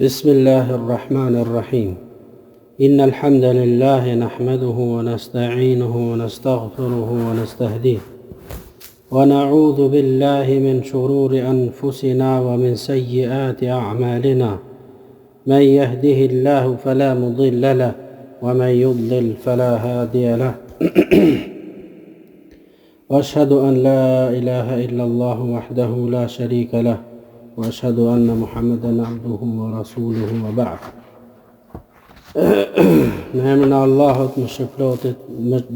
بسم الله الرحمن الرحيم إن الحمد لله نحمده ونستعينه ونستغفره ونستهديه ونعوذ بالله من شرور أنفسنا ومن سيئات أعمالنا من يهده الله فلا مضل له ومن يضلل فلا هادي له وأشهد أن لا إله إلا الله وحده لا شريك له وأشهد أن محمدا عبده ورسوله وبعد. Në emrin e Allahut, mëshirëplotit,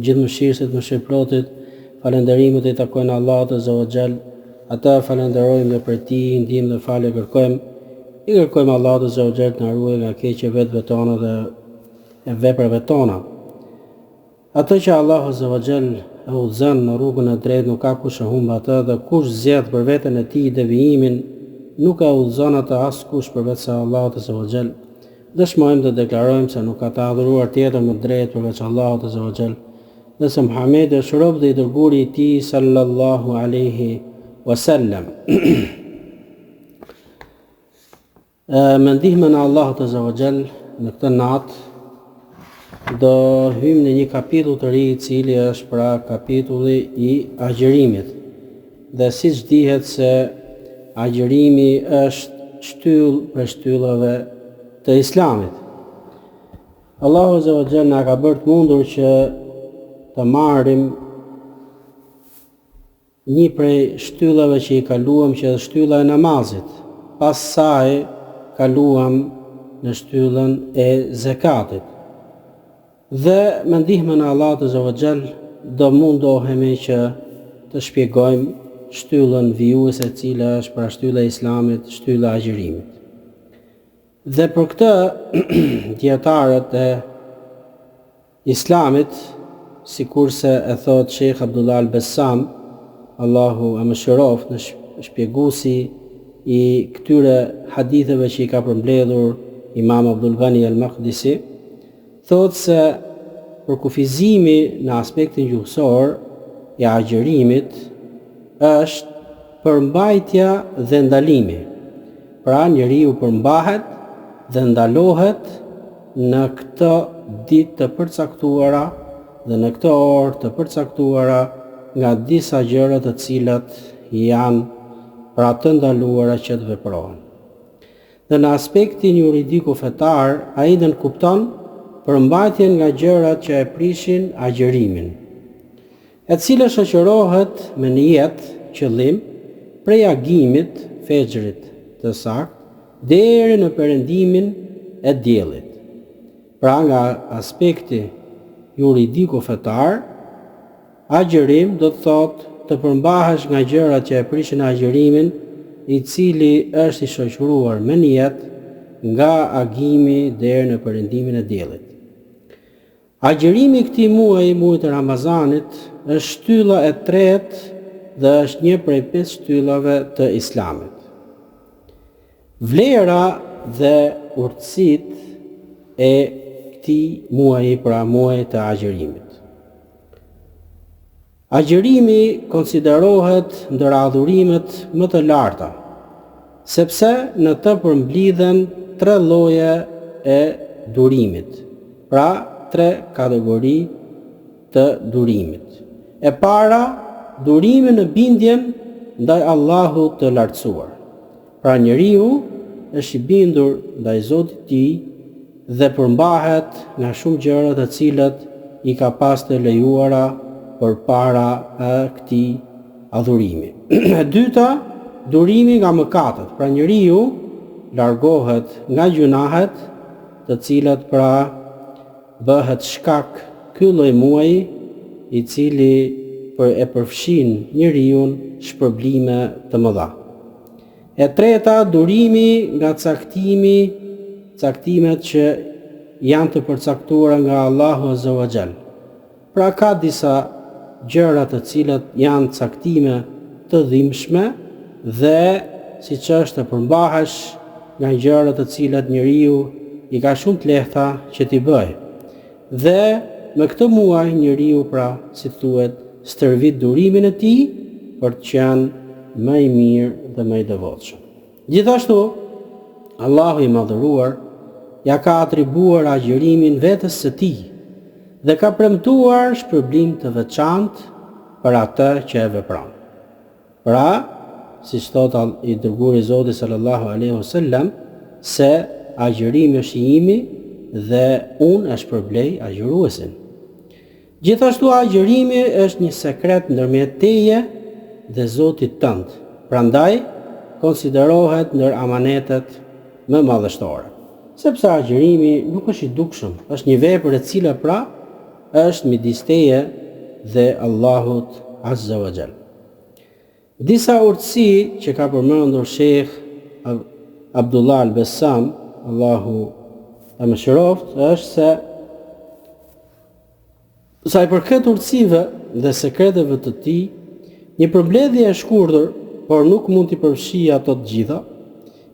gjithë mëshirësit, mëshirëplotit, falënderimet i takojnë Allahut Azza wa Jall. Ata falenderojmë dhe për ti, ndihmë dhe falje kërkojmë. I kërkojmë Allahut Azza wa Jall të na ruaj nga keqjet tona dhe veprave tona. Atë që Allahu Azza wa Jall e udhëzon në rrugën e drejtë nuk ka kush e humb atë, dhe kush zgjedh për veten e tij devijimin nuk e udhëzon atë askush përveç Allahut Azza wa Jall. Dëshmojmë dhe deklarojmë se nuk ka të adhuruar tjetër më drejt përveç Allahut Azza wa Jall, dhe se Muhamedi është rob dhe i dërguari i tij sallallahu alaihi wasallam. Me ndihmën e Allahut Azza wa Jall në këtë natë do hymë në një kapitull të ri, i cili është pra kapitulli i agjërimit. Dhe siç dihet se agjërimi është shtyllë për shtyllave të Islamit. Allahu Azza wa Jall na ka bërë të mundur që të marrim një prej shtyllave që i kaluam, që është shtylla e namazit. Pas saj kaluam në shtyllën e zakatit. Dhe me ndihmën e Allahut Azza wa Jall do mundohemi që të shpjegojmë shtyllën vijuese, e cila është pra shtylla e Islamit, shtylla e agjërimit. Dhe për këtë dietarët e Islamit, sikurse e thot Sheikh Abdullah al-Bassam, Allahu e mëshiroft, në shpjeguesi i këtyre haditheve që i ka përmbledhur Imam Abdul Ghani al-Maqdisi, thot se përkufizimi në aspektin gjuhësor i agjërimit është përmbajtja dhe ndalimi. Pra njeriu përmbahet dhe ndalohet në këto ditë të përcaktuara dhe në këto orë të përcaktuara nga disa gjëra të cilat janë pra të ndaluara që të veprohen. Dhe në aspektin juridiku fetar, ai nënkupton përmbajtjen nga gjërat që e prishin agjërimin, e cila shoqërohet me nijet, qëllim, prej agimit, fexhrit të saktë, deri në perëndimin e diellit. Pra nga aspekti juridiku fetar, agjërim do të thotë të përmbahesh nga gjërat që e prishin agjërimin, i cili është i shoqëruar me nijet nga agimi deri në perëndimin e diellit. Agjërimi i këtij muaji, muajit të Ramazanit, është shtylla e tretë dhe është një prej 5 shtyllave të Islamit. Vlera dhe urtësitë e këtij muaji, pra muajit të agjërimit. Agjërimi konsiderohet ndër adhurimet më të larta, sepse në të përmblidhen 3 lloje e durimit, pra 3 kategori të durimit. E para, durimi në bindjen ndaj Allahut të lartësuar. Pra njeriu është i bindur ndaj Zotit të tij dhe përmbahet nga shumë gjëra të cilat i ka pas të lejuara përpara këtij adhurimi. E dyta, durimi nga mëkatet. Pra njeriu largohet nga gjunahet, të cilat pra bëhet shkak ky lloj muaji, i cili e përfshin njeriu shpërblime të mëdha. E treta, durimi nga caktimet që janë të përcaktuara nga Allahu Azza wa Jall. Pra ka disa gjëra të cilat janë caktime të dhimbshme dhe siç është të përmbahesh nga gjëra të cilat njeriu i ka shumë të lehta që t'i bëjë. Dhe me këtë muaj njeriu pra, si thuhet, stërvit durimin e tij për të qenë më i mirë dhe më i devotshëm. Gjithashtu, Allahu i madhëruar ja ka atribuar agjërimin vetës së tij dhe ka premtuar shpërblim të veçantë për atë që e vepron. Pra, siç thot i dërguari i Zotit sallallahu alaihi wasallam, se agjërimi është i imi dhe unë e shpërblej agjëruesin. Gjithashtu agjërimi është një sekret ndërmjet teje dhe Zotit tënd. Prandaj konsiderohet ndër amanetet më madhështore. Sepse agjërimi nuk është i dukshëm, është një vepër e cila pra është midis teje dhe Allahut Azza wa Jall. Disa urtësi që ka përmendur Sheikh Abdullah al-Bassam, Allahu e mëshiroft, është se sa i përket urtësive dhe sekreteve të tij, një përmbledhje e shkurtër, por nuk mund t'i përfshijë ato të gjitha.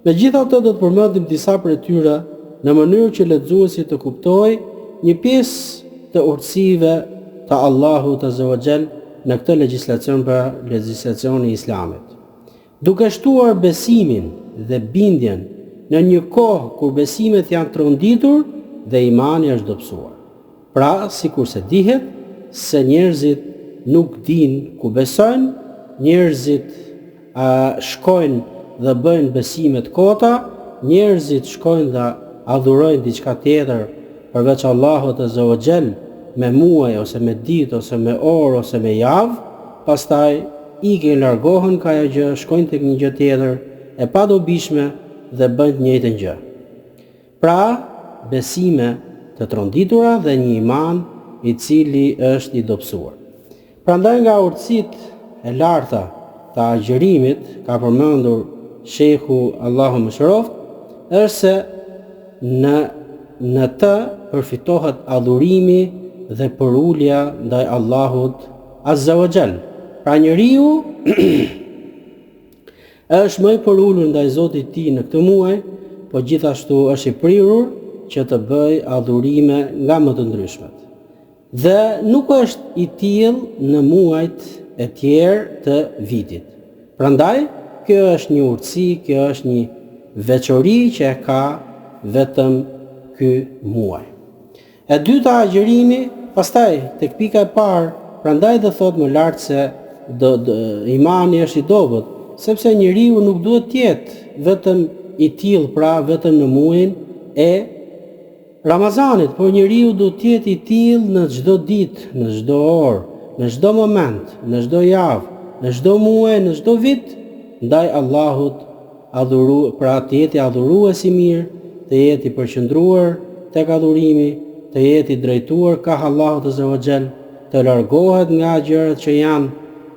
Megjithatë do të përmendim disa prej tyre në mënyrë që lexuesi të kuptojë një pjesë të urtësive të Allahut Azza wa Jall në këtë legjislacion për legjislacionin e Islamit. Duke shtuar besimin dhe bindjen në një kohë kur besimet janë tronditur dhe imani është dobësuar. Pra, sikurse dihet se njerëzit nuk dinë ku besojnë, njerëzit shkojnë dhe bëjnë besimet kota, njerëzit shkojnë dhe adhurojnë diçka tjetër përveç Allahut Azza wa Jall me muaj ose me ditë ose me orë ose me javë, pastaj ikin, largohen ka ajo gjë, shkojnë tek një gjë tjetër e padobishme dhe bëjnë të njëjtën gjë. Pra, besime të tronditura dhe një iman i cili është i dobësuar. Prandaj nga urtësitë e larta të agjërimit ka përmendur Sheikhu Allahu mëshiroft, është se në të përfitohet adhurimi dhe përulja ndaj Allahut Azza wa Jall. Pra njeriu është më i përulur ndaj Zotit të tij në këtë muaj, po gjithashtu është i prirur që të bëj adhurime nga më të ndryshmet. Dhe nuk është i tillë në muajt e tjerë të vitit. Prandaj, kjo është një urtësi, kjo është një veçori që e ka vetëm ky muaj. E dyta agjërimi, pastaj tek pika e parë, prandaj do thot më lart se imani është i dobët, sepse njeriu nuk duhet të jetë vetëm i tillë, pra vetëm në muajin e Ramazanit, por njeriu duhet të jetë i tillë në çdo ditë, në çdo orë, në çdo moment, në çdo javë, në çdo muaj, në çdo vit, ndaj Allahut, pra të jetë i adhurues i mirë, të jetë i përqendruar tek adhurimi, të jetë i drejtuar ka Allahut Azza wa Jall, të largohet nga gjërat që janë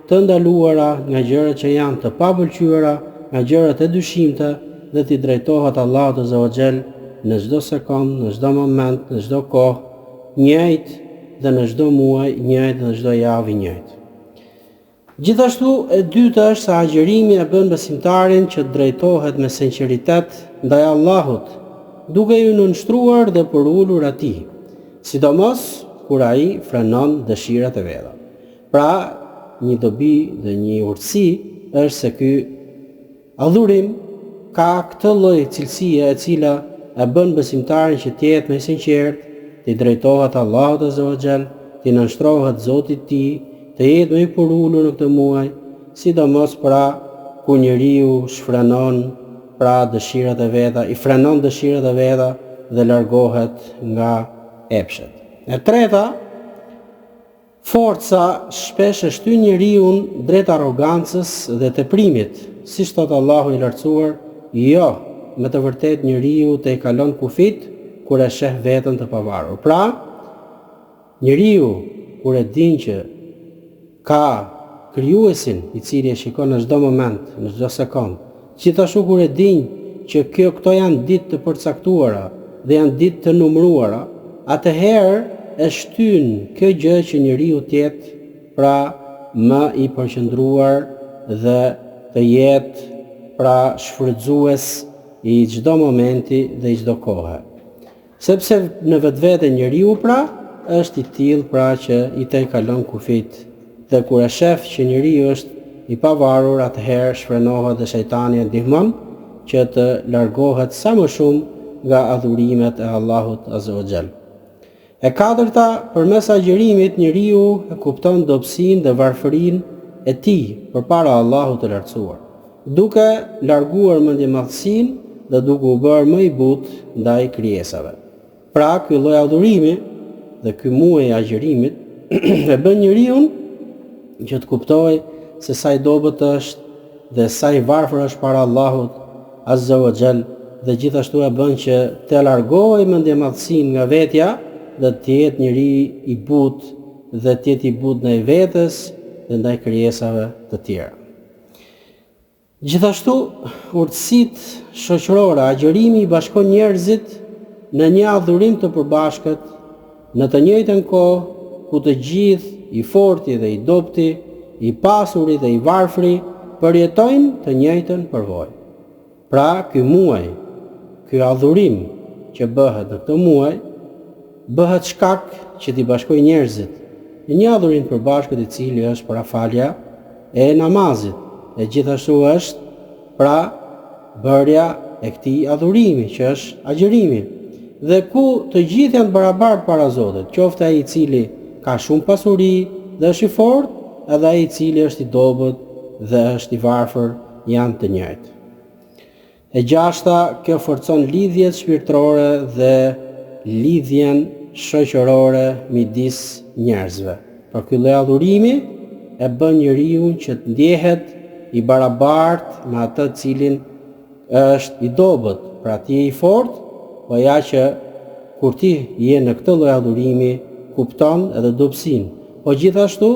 të ndaluara, nga gjërat që janë të papëlqyera, nga gjërat e dyshimta dhe të drejtohet Allahut Azza wa Jall në çdo sekond, në çdo moment, në çdo kohë, njëjtë dhe në çdo muaj, njëjtë dhe në çdo javë njëjtë. Gjithashtu e dyta është se agjërimi e bën besimtarin që të drejtohet me sinqeritet ndaj Allahut, duke i nënshtruar dhe përulur atij, sidomos kur ai frenon dëshirat e veta. Pra, një dobi dhe një urtësi është se ky adhurim ka këtë lloj cilësie e cila e bën besimtarin që të jetë më i sinqert, të drejtohet Allahut Azza wa Jall, të nënshtrohet Zotit të tij, të jetë më i përulur në këtë muaj, sidomos pra ku njeriu shfrenon pra dëshirat e veta, i frenon dëshirat e veta dhe largohet nga epshet. E treta, forca shpesh e shtyn njeriu drejt arrogancës dhe teprimit, siç thot Allahu i lartësuar, jo, me të vërtet njeriu të i kalon kufit kur e sheh veten të pavarur. Pra, njeriu kur e din që ka krijuesin i cili e shikon në çdo moment, në çdo sekond, gjithashtu kur e din që këto janë ditë të përcaktuara dhe janë ditë të numëruara, atëherë e shtyn kjo gjë që njeriu të jetë pra më i përqendruar dhe të jetë pra shfrytzues i çdo momenti dhe i çdo kohe. Sepse në vetvete njeriu pra është i tillë pra që i të kalon kufit, dhe kur e shef që njeriu është i pavarur, atëherë shfrenohet dhe shejtani e ndihmon që të largohet sa më shumë nga adhurimet e Allahut Azza wa Jall. E katërta, përmes agjërimit njeriu e kupton dobësinë dhe varfërinë e tij përpara Allahut të lartësuar, duke larguar mendjemadhësinë dhe duke u bërë më i butë ndaj krijesave. Pra, ky lloj adhurimi dhe ky muaj i agjërimit e bën njeriu që të kuptojë se sa i dobët është dhe sa i varfër është para Allahut Azza wa Jall, dhe gjithashtu e bën që të largojë mendjemadhësinë nga vetja dhe të jetë njëri i butë dhe të jetë i butë ndaj vetes dhe ndaj krijesave të tjera. Gjithashtu, urtësitë shoqërore, agjërimi i bashkon njerëzit në një adhurim të përbashkët, në të njëjtën kohë ku të gjithë, i forti dhe i dobti, i pasuri dhe i varfri, përjetojnë të njëjtën përvojë. Pra, ky muaj, ky adhurim që bëhet në këtë muaj, bëhet shkak që t'i bashkojë njerëzit në një adhurim të përbashkët, i cili është parafalja e namazit, e gjithashtu është pra bërja e këtij adhurimi që është agjërimi, dhe ku të gjithë janë barabartë para Zotit, qoftë ai i cili ka shumë pasuri dhe është i fortë, edhe ai i cili është i dobët dhe është i varfër, janë të njëjtë. E gjashta, kjo forcon lidhjet shpirtërore dhe lidhjen shoqërore midis njerëzve. Për ky lloj adhurimi e bën njeriu që të ndjehet i barabartë me atë cilin është i dobët, pra ti je i fortë, po ja që kur ti je në këtë lloj adhurimi kupton edhe dobësinë, po gjithashtu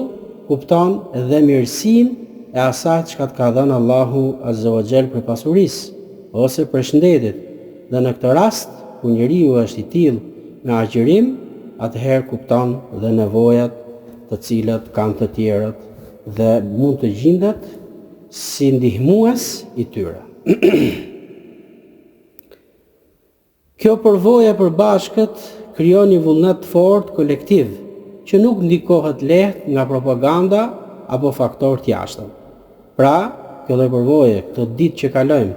kupton edhe mirësinë e asaj çka të ka dhënë Allahu Azza wa Jall për pasurisë ose për shëndetit. Dhe në këtë rast, ku njeriu është i tillë me agjërim, atëherë kupton dhe nevojat të cilat kanë të tjerët dhe mund të gjendet si ndihmues i tyre. Kjo përvojë e përbashkët krijon një vullnet të fortë kolektiv që nuk ndikohet lehtë nga propaganda apo faktorë të jashtëm. Pra, kjo lloj përvoje, këtë ditë që kalojmë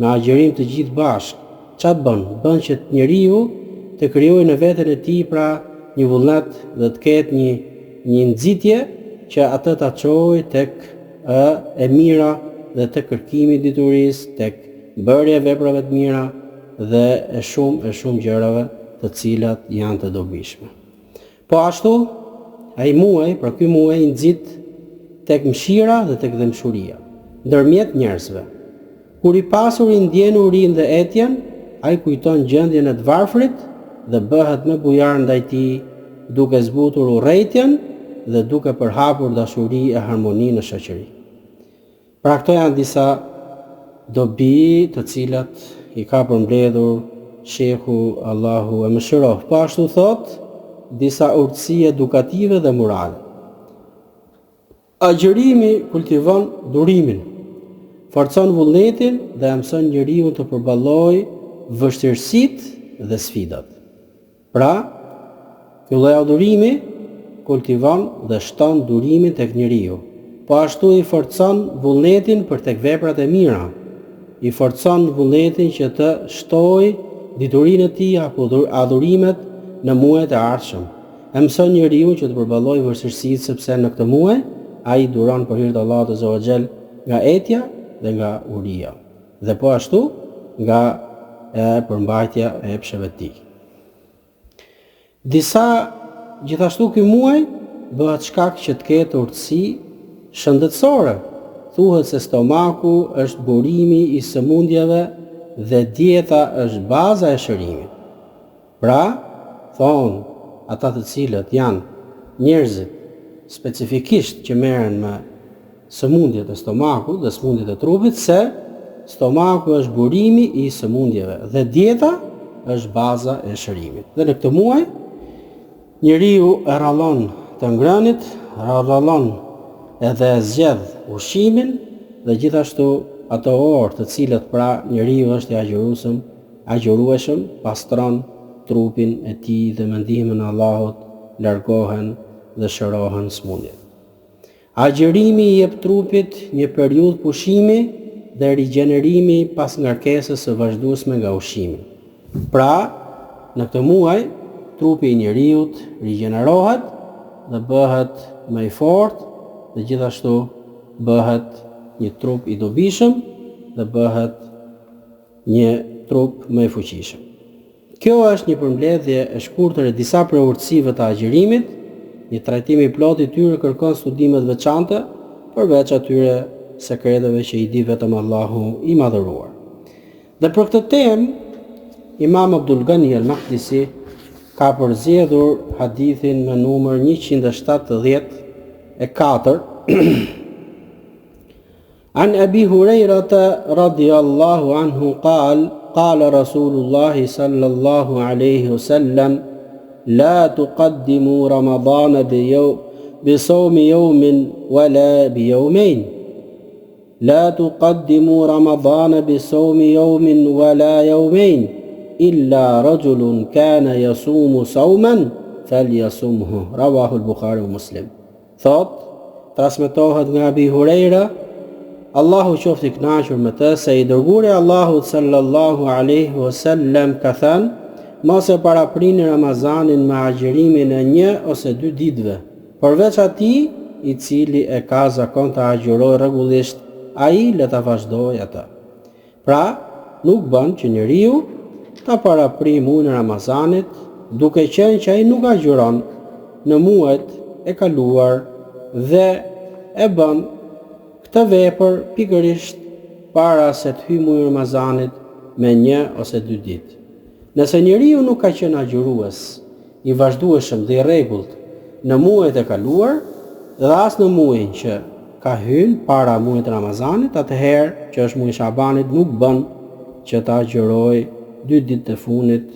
me agjërim të gjithë bashkë, çfarë bën? Bën që njeriu të krijojë në veten e tij pra një vullnet dhe të ketë një nxitje që atë ta çojë tek e mira dhe tek kërkimi i diturisë, tek bërja e veprave të mira dhe e shumë gjërave të cilat janë të dobishme. Po ashtu, ai muaj, pra ky muaj i nxit tek mëshira dhe tek dëmshuria ndërmjet njerëzve. Kur i pasuri ndjen urinë dhe etjen, ai kujton gjendjen e të varfrit dhe bëhet më bujar ndaj tij, duke zbutur urrëtitjen dhe duke përhapur dashuri e harmoni në shoqëri. Pra këto janë disa dobi të cilat i ka përmbledhur Shehu Allahu e mëshiroft. Po ashtu thot disa urtësi edukative dhe morale. Agjërimi kultivon durimin, forcon vullnetin dhe mëson njeriu të përballojë vështirësitë dhe sfidat. Pra, ky lloj adhurimi kultivon dhe shton durimin tek njeriu. Po ashtu i forcon vullnetin për tek veprat e mira. I forcon vullnetin që të shtojë diturinë e tij apo adhurimet në muajt e ardhshëm. E mëson njeriu që të përballojë vështirësitë, sepse në këtë muaj ai duron për hir të Allahut Azza wa Jall nga etja dhe nga uria, dhe po ashtu nga përmbajtja e epsheve të tij. Gjithashtu ky muaj bëhet shkak që të ketë urtësi shëndetësore. Thuhet se stomaku është burimi i sëmundjeve dhe dieta është baza e shërimit. Pra, thonë ata të cilët janë njerëzit specifikisht që merren me sëmundjet e stomakut dhe sëmundjet e trupit, se stomaku është burimi i sëmundjeve dhe dieta është baza e shërimit. Dhe në këtë muaj njeriu e rrallon të ngrënit, rrallon edhe e zgjedh ushqimin dhe gjithashtu ato orë të cilët pra njeriu është i agjërueshëm, pastron trupin e tij dhe me ndihmën e Allahut largohen dhe shërohen sëmundjet. Agjërimi i jep trupit një periudhë pushimi dhe rigjenerimi pas ngarkesës së vazhduesme nga ushqimi. Pra, në këtë muaj, trupi i njeriut rigjenerohet dhe bëhet më i fortë dhe gjithashtu bëhet një trup i dobishëm dhe bëhet një trup më i fuqishëm. Kjo është një përmbledhje e shkurtër e disa preurtësive të agjerimit. Një trajtim i plotë i tyre kërkon studime të veçanta, përveç atyre sekreteve që i di vetëm Allahu i madhëruar. Dhe për këtë temë, Imam Abdul Ghani al-Maqdisi ka përzgjedhur hadithin me numër 174 An Abi Hurairata radiyallahu anhu قال رسول الله صلى الله عليه وسلم لا تقدموا رمضان بصوم يوم ولا بيومين لا تقدموا رمضان بصوم يوم ولا يومين إلا رجل كان يصوم صوما فليصمه رواه البخاري ومسلم. Thot, transmetohet nga Abi Huraira, Allahu qoftë i kënaqur me të, se i dërguari Allahut sallallahu alaihi wasallam ka thënë: mos e paraprini Ramazanin me agjerimin e 1 ose 2 ditëve, përveç atij i cili e ka zakon të agjërojë rregullisht, ai le ta vazhdojë atë. Pra, nuk bën që njeriu ta paraprijë muajin e Ramazanit, duke qenë që ai nuk agjëron në muajt e kaluar dhe e bën këtë vepër pikërisht para se të hyjë muaji i Ramazanit me 1 ose 2 ditë. Nëse njeriu nuk ka qenë agjërues i vazhdueshëm dhe i rregullt në muajt e kaluar dhe as në muajin që ka hyrë para muajit të Ramazanit, atëherë që është muaji i Shabanit nuk bën që ta agjërojë 2 ditë të fundit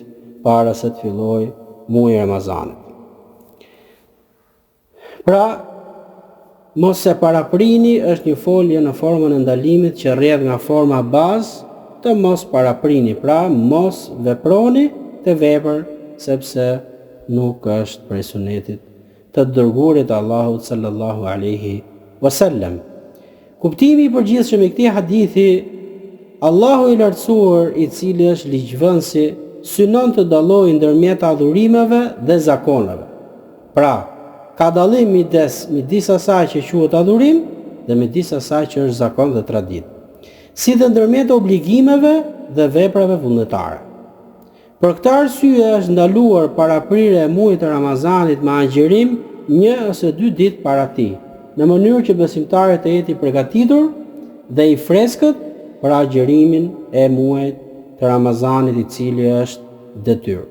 para se të fillojë muaji i Ramazanit. Pra, mos se paraprini është një folje në formën e ndalimit që rrjedh nga forma bazë të mos paraprini, pra mos veproni të vepër sepse nuk është prej sunetit të dërguarit Allahut sallallahu alaihi wasallam. Kuptimi i përgjithshëm i këtij hadithi, Allahu i lartësuar, i cili është ligjvënësi, synon të dallojë ndërmjet adhurimeve dhe zakoneve. Pra, ka dallim midis asaj që quhet adhurim dhe midis asaj që është zakon dhe traditë, si dhe ndërmjet obligimeve dhe veprave vullnetare. Për këtë arsye është ndaluar paraprirja e muajit të Ramazanit me agjërim 1 ose 2 ditë para tij, në mënyrë që besimtarët të jetë i përgatitur dhe i freskët për agjërimin e muajit të Ramazanit, i cili është detyrë.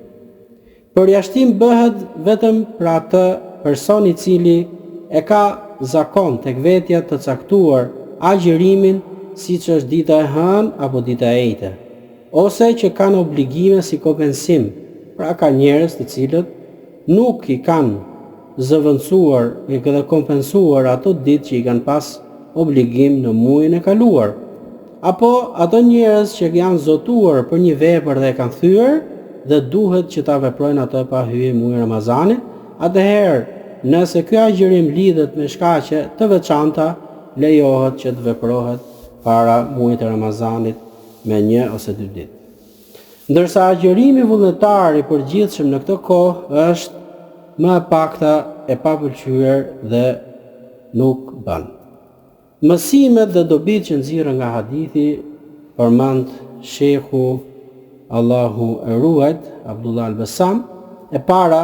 Përjashtim bëhet vetëm për atë person i cili e ka zakon tek vetja të caktuar agjërimin, siç është dita e hënë apo dita e ejte, ose që kanë obligime si kompensim. Pra, ka njerëz të cilët nuk i kanë zëvendësuar dhe kompensuar ato ditë që i kanë pas obligim në muajin e kaluar, apo ato njerëz që janë zotuar për një vepër dhe e kanë thyer dhe duhet që ta veprojnë atë pa hyrje muaji i Ramazanit. Atëherë, nëse ky agjërim lidhet me shkaqe të veçanta, lejohet që të veprohet para muajit të Ramazanit me 1 ose 2 ditë. Ndërsa agjërimi vullnetar i përgjithshëm në këtë kohë është më e pakta e papëlqyer dhe nuk bën. Mësimet dhe dobitë që nxirren nga hadithi përmend shehu Allahu e ruajt Abdullah al-Bassam. E para,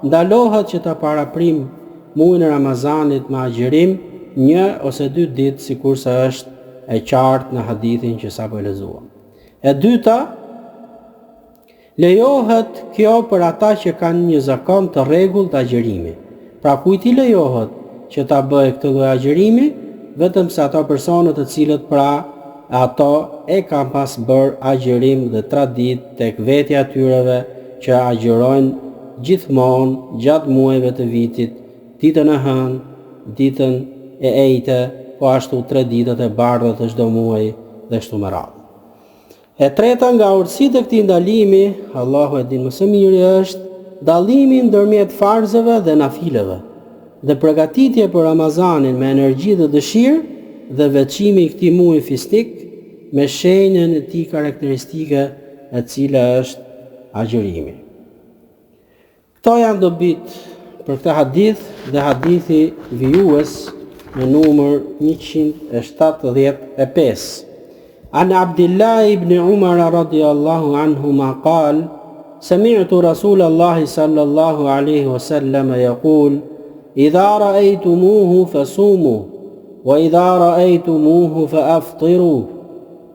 ndalohet që ta paraprim muajin e Ramazanit me agjërim 1 ose 2 ditë, sikurse është e qartë në hadithin që sapo e lexuam. E dyta, lejohet kjo për ata që kanë një zakon të rregullt të agjërimi. Pra, kujt i lejohet që ta bëjë këtë lloj agjërimi? Vetëm se ato personat të cilët pra ato e kanë pas bërë agjërim dhe tradit tek vetja e tyreve që agjërojnë gjithmonë gjatë muajve të vitit, ditën e hënë, ditën e ejte, po ashtu 3 ditët e bardha të çdo muaji dhe kështu me radhë. E treta nga urtësitë e këtij ndalimi, Allahu e din më së miri, është dallimi ndërmjet farzeve dhe nafileve, dhe përgatitje për Ramazanin me energji dhe dëshirë, dhe veçimi i këtij muaji fisnik me shenjën e tij karakteristike e cila është agjërimi. Këto janë dobit për këtë hadith dhe hadithi vijues me numër 175. An Abdullah ibn Umar radiyallahu anhuma qal سمعت رسول الله صلى الله عليه وسلم يقول إذا رأيتموه فصوموا وإذا رأيتموه فأفطروا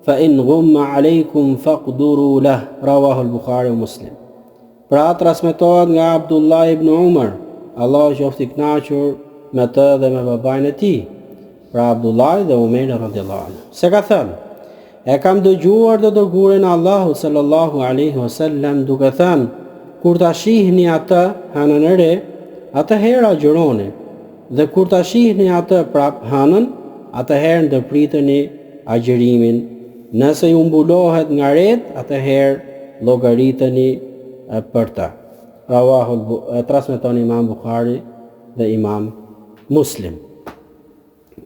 فإن غم عليكم فاقدروا له رواه البخاري ومسلم. Pra transmetohet nga Abdullah ibn Umar, Allah qoftë i kënaqur me të dhe me babain e tij, pra Abdullah dhe Umar radhiyallahu anhu. Se ka thënë: E kam dëgjuar të dërguarin e Allahut sallallahu alaihi wasallam duke thënë: Kur ta shihni atë hënën e re, atëherë agjëroni, dhe kur ta shihni atë prap hënën, atëherë ndërpriteni agjërimin. Nëse ju mbulohet nga ret, atëherë llogariteni për ta. Rawahu transmeton Imam Buhari dhe Imam Muslim.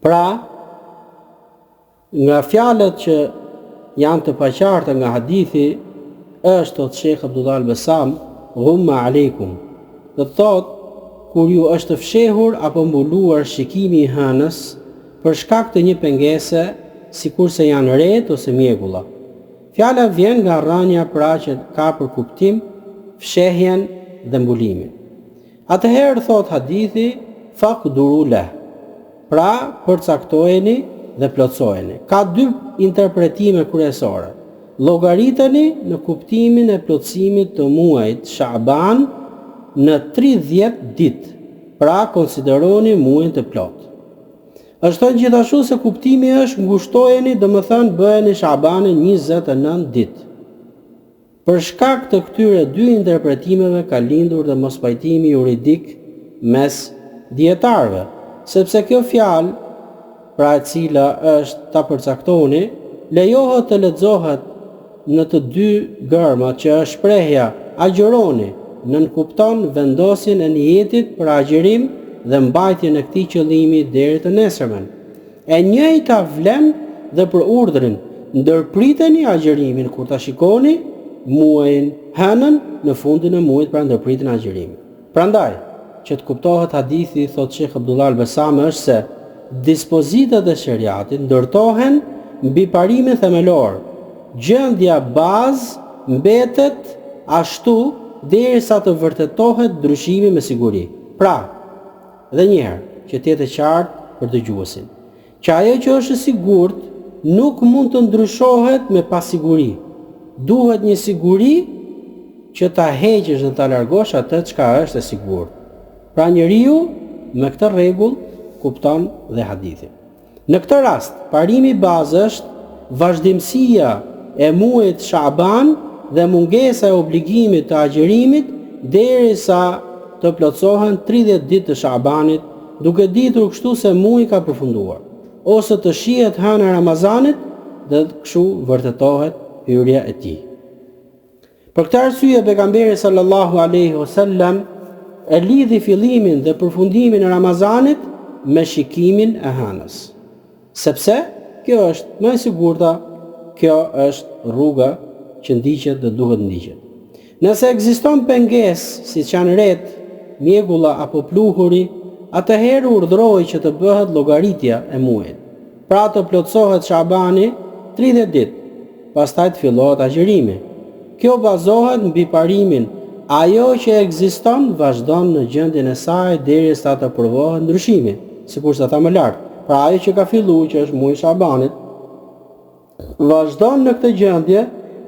Pra, nga fjalët që janë të paqarta nga hadithi është thot Sheikh Abdullah al-Bassam, ghumma aleikum. Do thot kur ju është fshehur apo mbuluar shikimi i hënës për shkak të një pengese, sikurse janë ret ose mjegulla. Fjala vjen nga rrënia pra që ka për kuptim fshehjen dhe mbulimin. Atëherë thot hadithi faqduru lah. Pra përcaktojeni dhe plotsojeni. Ka dy interpretime kryesore. Llogariteni në kuptimin e plotësimit të muajit Shaaban në 30 ditë. Pra konsideroni muajin të plot. Është thënë gjithashtu se kuptimi është ngushtojeni, domethënë bëheni Shaabanin 29 ditë. Për shkak të këtyre dy interpretimeve ka lindur dhe mospajtimi juridik mes dietarëve, sepse kjo fjalë, pra e cila është ta përcaktoni, lejohet të lexohet në të dy gërmat që është shprehja agjëroni, nënkupton vendosjen e niyetit për agjërim dhe mbajtjen e këtij qëllimi deri të nesërmen. E njëjta vlen dhe për urdhrin ndërpriteni agjërimin kur ta shikoni muajin hënën në fundin e muajit, pra ndërpriteni agjërimin. Prandaj, që të kuptohet hadithi, thot Sheikh Abdullah al-Bassam, është se dispozitat e shariatit ndërtohen mbi parimin themelor. Gjendja bazë mbetet ashtu derisa të vërtetohet ndryshimi me siguri. Pra, dhe njëherë, që të jetë qartë për dëgjuesin, që ajo që është e sigurt nuk mund të ndryshohet me pasiguri. Duhet një siguri që ta heqësh dhe ta largosh atë çka është e sigurt. Pra njeriu me këtë rregull kupton dhe hadithin. Në këtë rast, parimi bazë është vazhdimësia e muajit Shaaban dhe mungesa e obligimit të agjërimit derisa të plotësohen 30 ditë të Shaabanit, duke ditur kështu se muaji ka përfunduar, ose të shihet hëna e Ramazanit dhe kështu vërtetohet hyrja e tij. Për këtë arsye pejgamberi sallallahu alaihi wasallam e lidhi fillimin dhe përfundimin e Ramazanit me shikimin e hënës. Sepse kjo është më e sigurta, kjo është rruga që ndiqet dhe duhet ndiqet. Nëse ekziston pengesë, siç janë ret, mjegulla apo pluhuri, atëherë urdhëroi që të bëhet llogaritja e muajit. Pra të plotësohet Shabani 30 ditë, pastaj të fillohet agjërimi. Kjo bazohet mbi parimin: ajo që ekziston vazhdon në gjendjen e saj derisa të provohet ndryshimi, sikur sa tha më lart. Pra ajo që ka filluar, që është muaji i Shabanit, vazhdon në këtë gjendje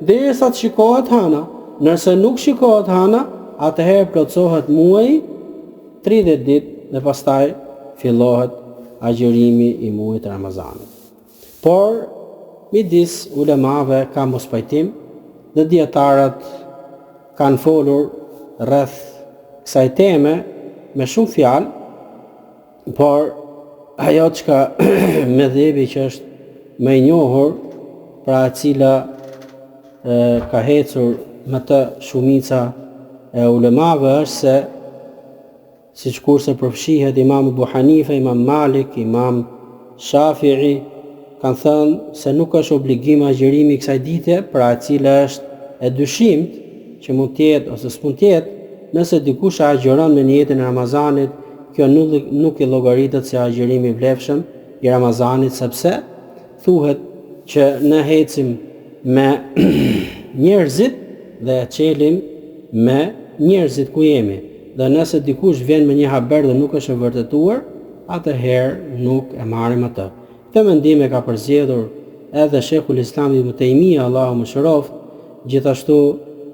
derisa të shikohet hëna. Nëse nuk shikohet hëna, atëherë plotësohet muaji 30 ditë dhe pastaj fillohet agjërimi i muajit Ramazanit. Por midis ulemave ka mospajtim dhe dietarët kanë folur rreth kësaj teme me shumë fjalë, por ajo çka mëdhëbi që është më e njohur, pra e cila ka hecur me të shumica e ulemave, është se siç kurse përfshihet Imam Abu Hanife, Imam Malik, Imam Shafi'i, kanë thënë se nuk është obligim agjerimi i kësaj dite, pra e cila është e dyshimt që mund të jetë ose s'mund të jetë, nëse dikush agjeron me niyetin e Ramazanit, kjo nuk i llogaritet si agjerimi i vlefshëm i Ramazanit, sepse thuhet që ne ecim me njerëzit dhe çelim me njerëzit ku jemi. Dhe nëse dikush vjen me një haber dhe nuk është e vërtetuar, atëherë nuk e marrim atë. Këtë mendim e ka përzgjedhur edhe Sheikhul Islam Ibn Taymija, Allahu mëshiroft, gjithashtu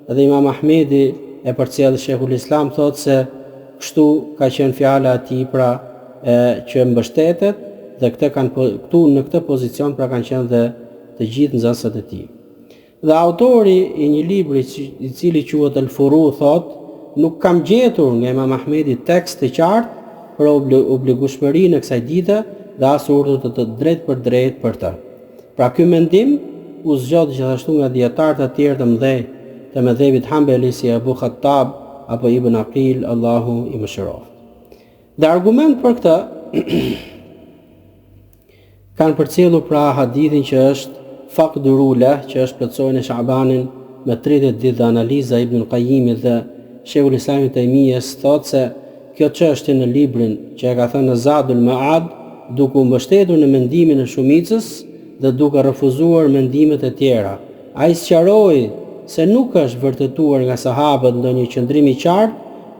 edhe Imam Ahmedi e përcjell Sheikhul Islam, thotë se kështu ka qenë fjala e tij, pra që mbështetet, dhe këtu në këtë pozicion pra kanë qenë dhe të gjithë nxënësat e tij. Dhe autori i një libri i cili quhet El-Furu thotë, nuk kam gjetur nga Imam Ahmedi tekst të qartë për obligueshmërinë e kësaj dite dhe as urdhër të drejtë për drejtë për të. Pra ky mendim u zgjodh gjithashtu nga dietarët e tjerë të mëdhenj të mëdhëvit Hanbali si Abu Khattab apo Ibn Aqil, Allahu i mëshiroft. Dhe argument për këtë kanë përcjellur pra hadithin që është faqdurula, që është plotësojnë e Sha'banin me 30 ditë dhe analiza Ibn Qayyimit dhe Sheikhul Islam Ibn Taymiyes thotë se kjo çështje në librin që e ka thënë në Zadul Ma'ad, duke u mbështetur në mendimin e shumicës dhe duke refuzuar mendimet e tjera. Ai sqaroi se nuk është vërtetuar nga sahabët ndonjë qëndrim i qartë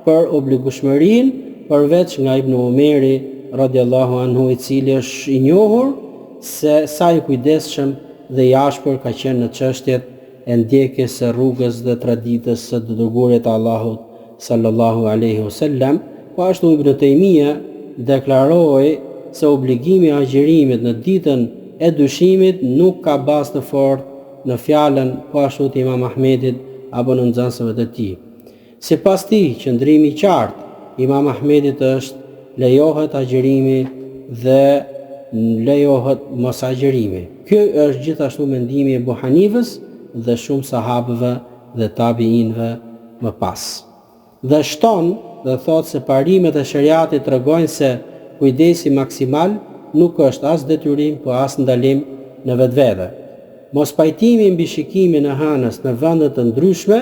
për obligueshmërinë përveç nga Ibn Umeri radhiyallahu anhu, i cili është i njohur se sa i kujdesshëm dhe i ashpër ka qenë në çështjet e ndjekjes së rrugës dhe traditës së dërguarit të Allahut sallallahu alaihi wasallam. Po ashtu Ibn Taymija deklaroi se obligimi i agjerimit në ditën e dyshimit nuk ka bazë të fortë në fjalën po ashtu të Imam Ahmedit apo në nxënësve të tij. Sipas tij, qëndrimi i qartë Imam Ahmedit është lejohet agjerimi dhe lejohet mos agjerimi. Ky është gjithashtu mendimi e Abu Hanifës dhe shumë sahabëve dhe tabiinëve më pas. Dhe shton dhe thotë se parimet e shariatit tregojnë se kujdesi maksimal nuk është as detyrim, po as ndalim në vetvete. Mos pajtimi mbi shikimin e hënës në vende të ndryshme,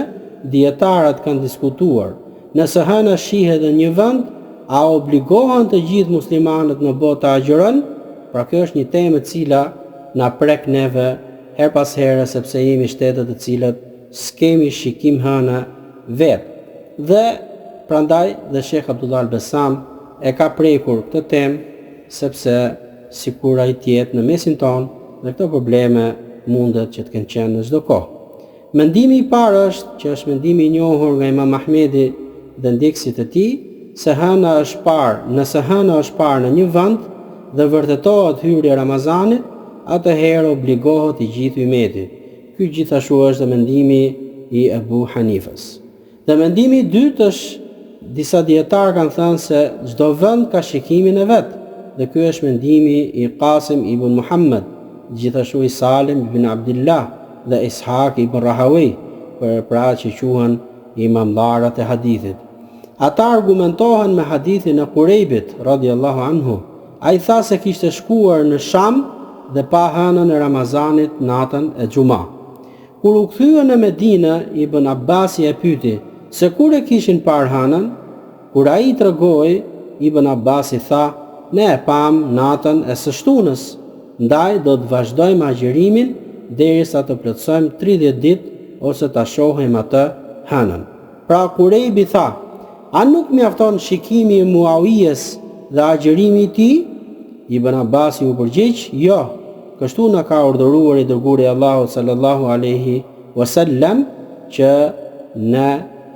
dietarët kanë diskutuar. Nëse hëna shihet në një vend, a obligohen të gjithë muslimanët në botë të agjerojnë? Pra kjo është një temë e cila na prek neve her pas here, sepse jemi shtete të cilat s'kemi shikim hëna vetë. Dhe prandaj dhe Sheikh Abdullah Al-Bassam e ka prekur këtë temë, sepse sikur ai të jetë në mesin tonë dhe këto probleme mundet që të kenë qenë në çdo kohë. Mendimi i parë është, që është mendimi i njohur nga Imam Ahmedi dhe ndjekësit e tij, se hëna është parë. Nëse hëna është parë në një vend dhe vërtetohet hyrja e Ramazanit, atëherë obligohet i gjithë ummetit. Ky gjithashtu është dhe mendimi i Abu Hanifës. Dhe mendimi i dytë është, disa dietarë kanë thënë se çdo vend ka shikimin e vet, dhe ky është mendimi i Qasim ibn Muhammad, gjithashtu i Salim ibn Abdullah dhe Ishaq ibn Rahawi, për ata që quhen imamllarët e hadithit. Ata argumentohen me hadithin e Qurejbit radhiyallahu anhu. Ai tha se kishte shkuar në Sham dhe pa hënën e Ramazanit natën e Xuma. Kur u kthye në Medinë, Ibn Abbasi e pyeti se kur e kishin parë hënën. Kur ai tregoi, Ibn Abbasi tha, ne e pam natën e së shtunës, ndaj do të vazhdojmë agjerimin derisa të plotësojmë 30 ditë ose ta shohim atë hënën. Pra Qurejbi tha, a nuk mjafton shikimi i Muawijes dhe agjerimi i tij? Ibn Abbasi u përgjigj, jo, kështu na ka urdhëruar i dërguari i Allahut sallallahu alaihi wasallam që ne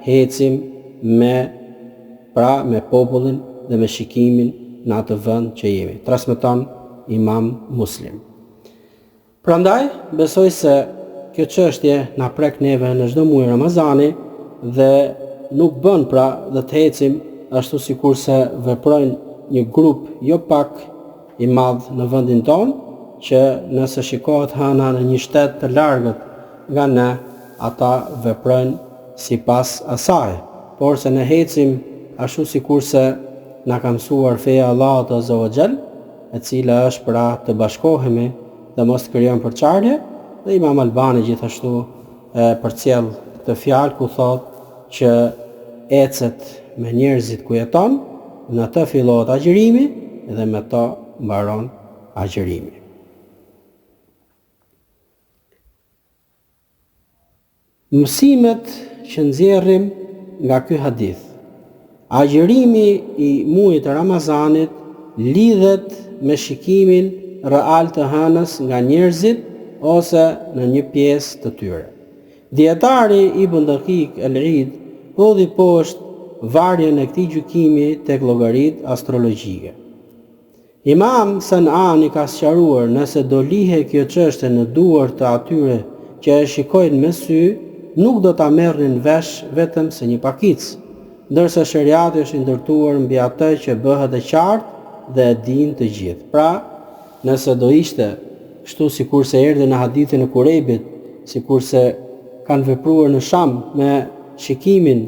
hecim me popullin dhe me shikimin në atë vend që jemi. Transmeton Imam Muslim. Prandaj besoj se kjo çështje na prek neve në çdo muaj Ramazani dhe nuk bën pra dhe të hecim ashtu sikur se veprojnë një grup jo pak i madh në vendin tonë, që nëse shikohet hëna në një shtet të largët nga ne, ata veprojnë sipas asaj. Por se ne hecim ashtu sikur se na ka mësuar feja Allahut Azza wa Jall, e cila është pra të bashkohemi dhe mos të krijon përçarje, dhe Imam Albani gjithashtu përcjell këtë fjalë ku thotë që ecet me njerëzit ku jeton, në të fillohet agjërimi dhe me to mbaron agjërimi. Mësimet që nxjerrim nga ky hadith. Agjërimi i muajit të Ramazanit lidhet me shikimin real të hënës nga njerëzit ose në një pjesë të tyre. Dietari Ibn Daqiq el-Eid hodhi poshtë varjen e këtij gjykimi tek llogaritë astrologjike. Imam Sanani ka sqaruar nëse do lihe kjo çështje në duart të atyre që e shikojnë me sy, nuk do ta merrnin vesh vetëm se një pakicë, ndërsa shariati është i ndërtuar mbi atë që bëhet e qartë dhe e dinë të gjithë. Pra, nëse do ishte kështu sikurse erdhi në hadithin e Kurejbit, sikurse kanë vepruar në Sham me shikimin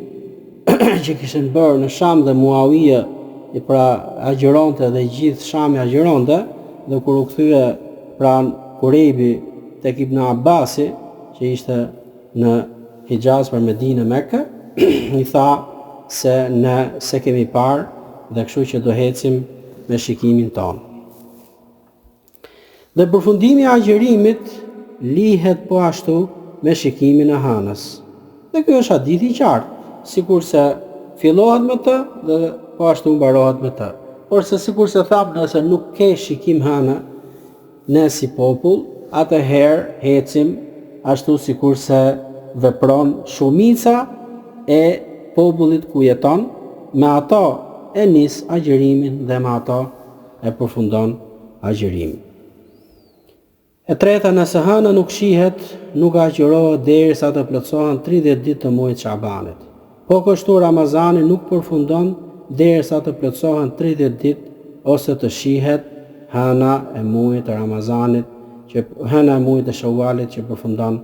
që kishin bërë në Sham dhe Muawija i pra agjëronte dhe gjithë Shami agjëronte, dhe kur u kthye pranë Kurejbi tek Ibn Abbasi, që ishte në Hijaz për Medinë Mekë, i tha se ne se kemi parë dhe kështu që do ecim me shikimin tonë. Dhe përfundimi i agjërimit lihet po ashtu me shikimin e hënës. Dhe ky është hadith i qartë, sikurse fillohet me të dhe po ashtu mbarohet me të. Por se sikurse tham, nëse nuk ke shikim hënë ne si popull, atëherë ecim ashtu sikurse vepron shumica e popullit ku jeton, me ato e nis agjërimin dhe me ato e përfundon agjërimin. E treta, nëse hëna nuk shihet, nuk agjërohet derisa të plotësohen 30 ditë të muajit Shabanit. Po kështu Ramazani nuk përfundon derisa të plotësohen 30 ditë ose të shihet hëna e muajit të Ramazanit, hëna e muajit të Shawalit që përfundon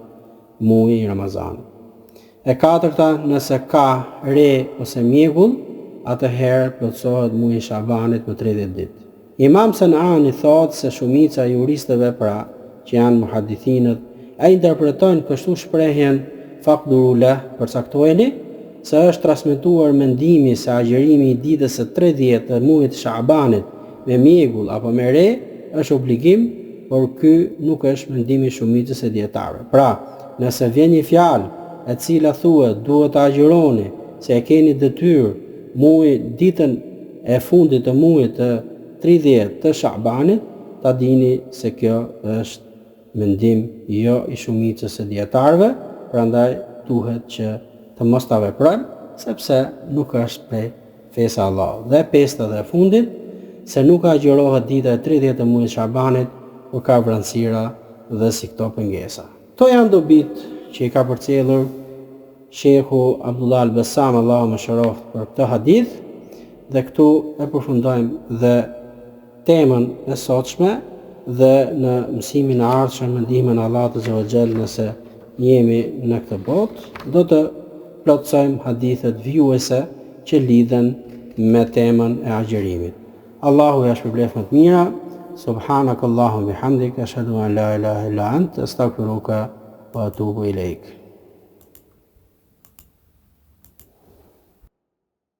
muaji i Ramazanit. E katërta, nëse ka re ose mjegull, atëherë plotësohet muaji i Shabanit me 30 ditë. Imam Sanani thotë se shumica e juristëve pra, që janë muhadithinët, e interpretojnë kështu shprehjen faqduru leh, përcaktojeni, se është transmetuar mendimi se agjërimi i ditës së 30 të muajit Shabanit me mjegull apo me re është obligim, por ky nuk është mendimi i shumicës e dietarëve. Pra, nëse vjen një fjalë e cila thuhet duhet të agjëroni se e keni detyrë ditën e fundit të muajit të 30 të Shabanit, ta dini se kjo është mendim jo i shumicës e dietarëve, prandaj duhet që të mos ta veprojmë, sepse nuk është prej fesë Allah. Dhe pesta dhe fundit, se nuk agjërohet dita e 30 të muajit Shabanit, kur ka vranësira dhe si këto pengesa. To janë dobit që i ka përcjellur Shehu Abdullah al-Bassam, Allahu më shëroft, për këtë hadith, dhe këtu e përfundojmë dhe temën e sotshme, dhe në mësimin e ardhshëm me ndihmën e Allahut Azza wa Jall, nëse jemi në këtë botë, do të plotësojmë hadithet vijuese që lidhen me temën e agjërimit. Allahu ja shpërblet më të mira. Subhanakallahumma bihamdika ashhadu an la ilaha illa anta astaghfiruka wa atubu ilaik.